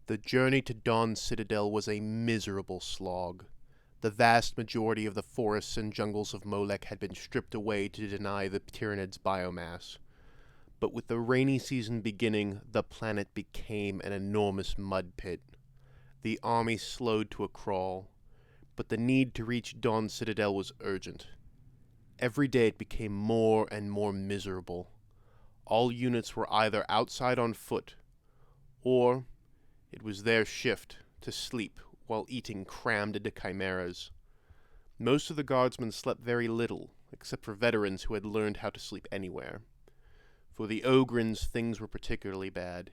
The journey to Dawn's Citadel was a miserable slog. The vast majority of the forests and jungles of Molech had been stripped away to deny the Tyranids biomass. But with the rainy season beginning, the planet became an enormous mud pit. The army slowed to a crawl, but the need to reach Dawn's Citadel was urgent. Every day it became more and more miserable. All units were either outside on foot, or it was their shift to sleep while eating crammed into chimeras. Most of the guardsmen slept very little, except for veterans who had learned how to sleep anywhere. For the Ogryns, things were particularly bad.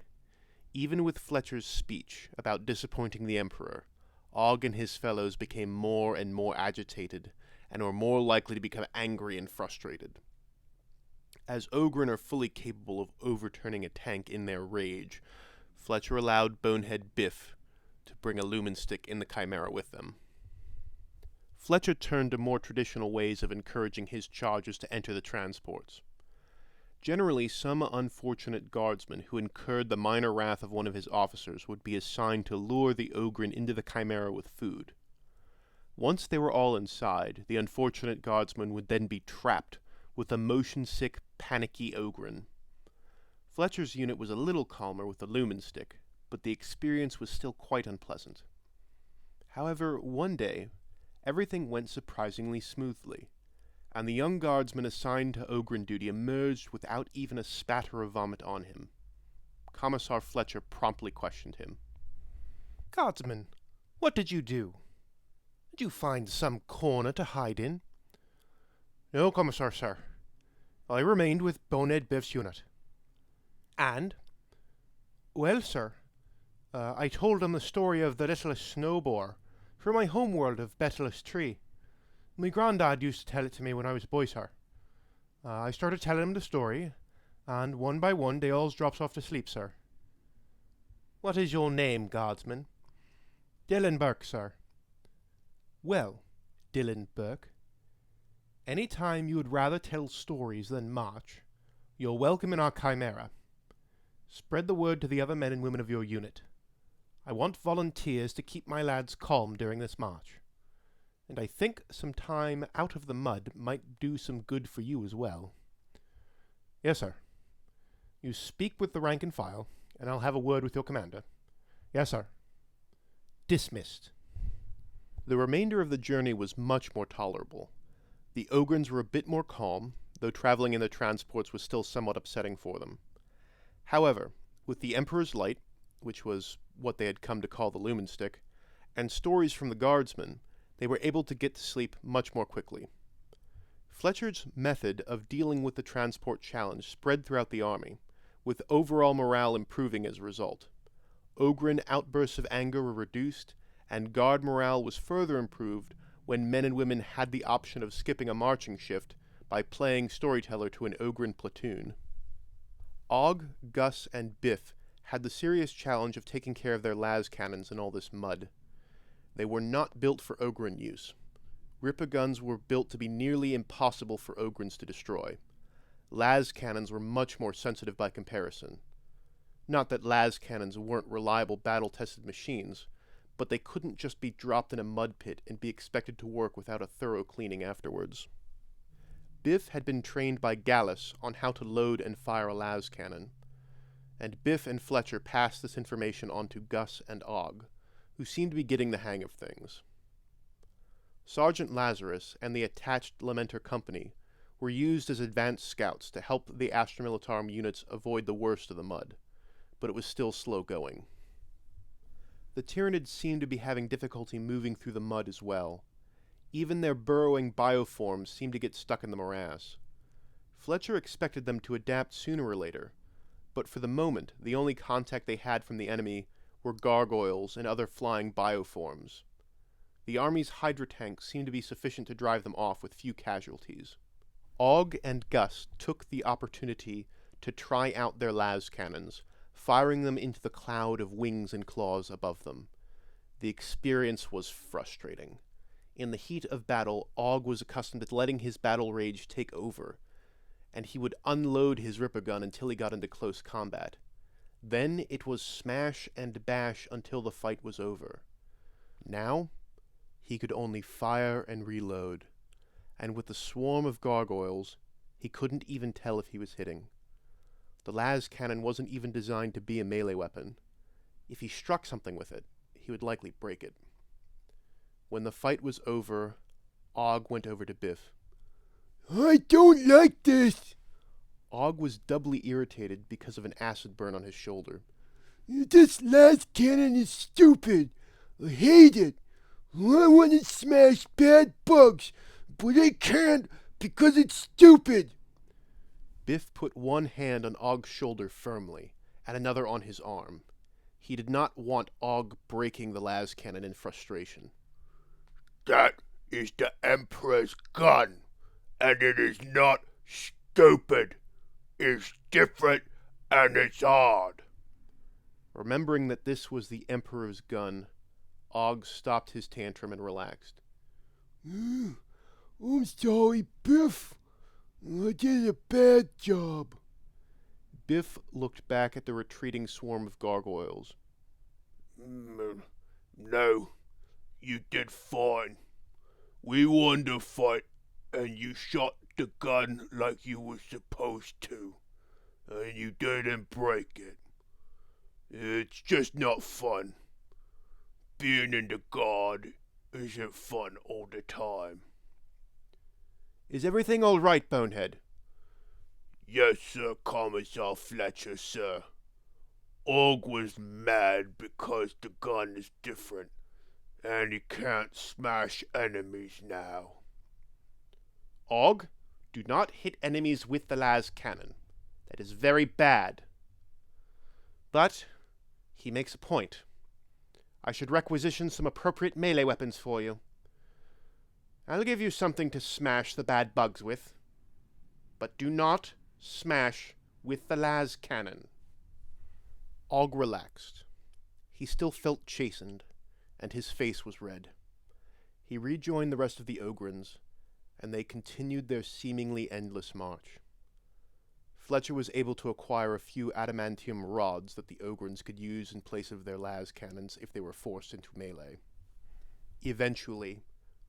Even with Fletcher's speech about disappointing the Emperor, Ogg and his fellows became more and more agitated, and were more likely to become angry and frustrated. As Ogryn are fully capable of overturning a tank in their rage, Fletcher allowed Bonehead Biff to bring a lumen stick in the Chimera with them. Fletcher turned to more traditional ways of encouraging his charges to enter the transports. Generally, some unfortunate guardsman who incurred the minor wrath of one of his officers would be assigned to lure the Ogryn into the Chimera with food. Once they were all inside, the unfortunate guardsman would then be trapped with a motion-sick, panicky Ogryn. Fletcher's unit was a little calmer with the lumen stick, but the experience was still quite unpleasant. However, one day, everything went surprisingly smoothly, and the young guardsman assigned to Ogryn duty emerged without even a spatter of vomit on him. Commissar Fletcher promptly questioned him. "Guardsman, what did you do? Did you find some corner to hide in?" "No, Commissar, sir. I remained with Bonehead Biff's unit." "And?" "Well, sir, I told him the story of the little snowboar from my homeworld of Betulus Tree. My granddad used to tell it to me when I was a boy, sir. I started telling him the story, and one by one they all drops off to sleep, sir." "What is your name, guardsman?" "Dylan Burke, sir." "Well, Dylan Burke, any time you would rather tell stories than march, you're welcome in our Chimera. Spread the word to the other men and women of your unit. I want volunteers to keep my lads calm during this march. And I think some time out of the mud might do some good for you as well." "Yes, sir." "You speak with the rank and file, and I'll have a word with your commander." "Yes, sir." Dismissed. The remainder of the journey was much more tolerable. The Ogryns were a bit more calm, though traveling in the transports was still somewhat upsetting for them. However, with the Emperor's Light, which was what they had come to call the lumen stick, and stories from the guardsmen, they were able to get to sleep much more quickly. Fletcher's method of dealing with the transport challenge spread throughout the army, with overall morale improving as a result. Ogryn outbursts of anger were reduced, and guard morale was further improved when men and women had the option of skipping a marching shift by playing storyteller to an Ogryn platoon. Ogg, Gus, and Biff had the serious challenge of taking care of their las cannons in all this mud. They were not built for Ogryn use. Ripper guns were built to be nearly impossible for Ogryns to destroy. Las cannons were much more sensitive by comparison. Not that las cannons weren't reliable battle-tested machines, but they couldn't just be dropped in a mud pit and be expected to work without a thorough cleaning afterwards. Biff had been trained by Gallus on how to load and fire a las cannon, and Biff and Fletcher passed this information on to Gus and Ogg, who seemed to be getting the hang of things. Sergeant Lazarus and the attached Lamenter Company were used as advanced scouts to help the Astra Militarum units avoid the worst of the mud, but it was still slow going. The Tyranids seemed to be having difficulty moving through the mud as well. Even their burrowing bioforms seemed to get stuck in the morass. Fletcher expected them to adapt sooner or later, but for the moment the only contact they had from the enemy were gargoyles and other flying bioforms. The army's Hydra tanks seemed to be sufficient to drive them off with few casualties. Ogg and Gus took the opportunity to try out their las cannons, firing them into the cloud of wings and claws above them. The experience was frustrating. In the heat of battle, Ogg was accustomed to letting his battle rage take over, and he would unload his Ripper gun until he got into close combat. Then it was smash and bash until the fight was over. Now, he could only fire and reload, and with the swarm of gargoyles, he couldn't even tell if he was hitting. The las cannon wasn't even designed to be a melee weapon. If he struck something with it, he would likely break it. When the fight was over, Ogg went over to Biff. I don't like this. Ogg was doubly irritated because of an acid burn on his shoulder. This last cannon is stupid. I hate it. I want to smash bad bugs, but I can't because it's stupid. Biff put one hand on Ogg's shoulder firmly, and another on his arm. He did not want Ogg breaking the las cannon in frustration. That is the Emperor's gun, and it is not stupid. It's different and it's hard. Remembering that this was the Emperor's gun, Ogg stopped his tantrum and relaxed. I'm sorry, Biff. I did a bad job. Biff looked back at the retreating swarm of gargoyles. No, you did fine. We won the fight, and you shot the gun like you were supposed to, and you didn't break it. It's just not fun. Being in the guard isn't fun all the time. Is everything all right, Bonehead? Yes, sir, Commissar Fletcher, sir. Ogg was mad because the gun is different, and he can't smash enemies now. Ogg, do not hit enemies with the las cannon. That is very bad. But he makes a point. I should requisition some appropriate melee weapons for you. I'll give you something to smash the bad bugs with. But do not smash with the las cannon. Ogg relaxed. He still felt chastened, and his face was red. He rejoined the rest of the Ogryns, and they continued their seemingly endless march. Fletcher was able to acquire a few adamantium rods that the Ogryns could use in place of their las cannons if they were forced into melee. Eventually,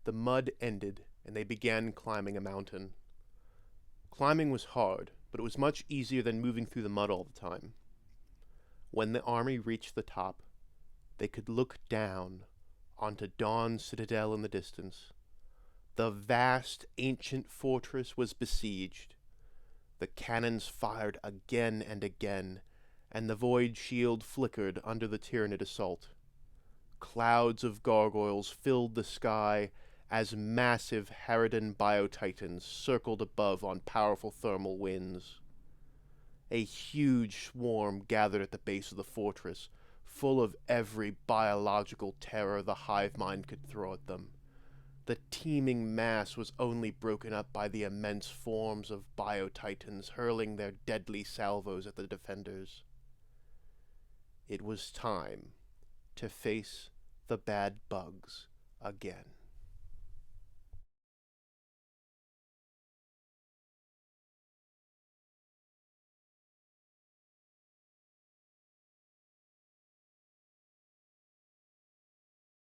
the mud ended, and they began climbing a mountain. Climbing was hard, but it was much easier than moving through the mud all the time. When the army reached the top, they could look down onto Dawn's citadel in the distance. The vast, ancient fortress was besieged. The cannons fired again and again, and the void shield flickered under the Tyranid assault. Clouds of gargoyles filled the sky as massive Harridan biotitans circled above on powerful thermal winds. A huge swarm gathered at the base of the fortress, full of every biological terror the hive mind could throw at them. The teeming mass was only broken up by the immense forms of biotitans hurling their deadly salvos at the defenders. It was time to face the bad bugs again.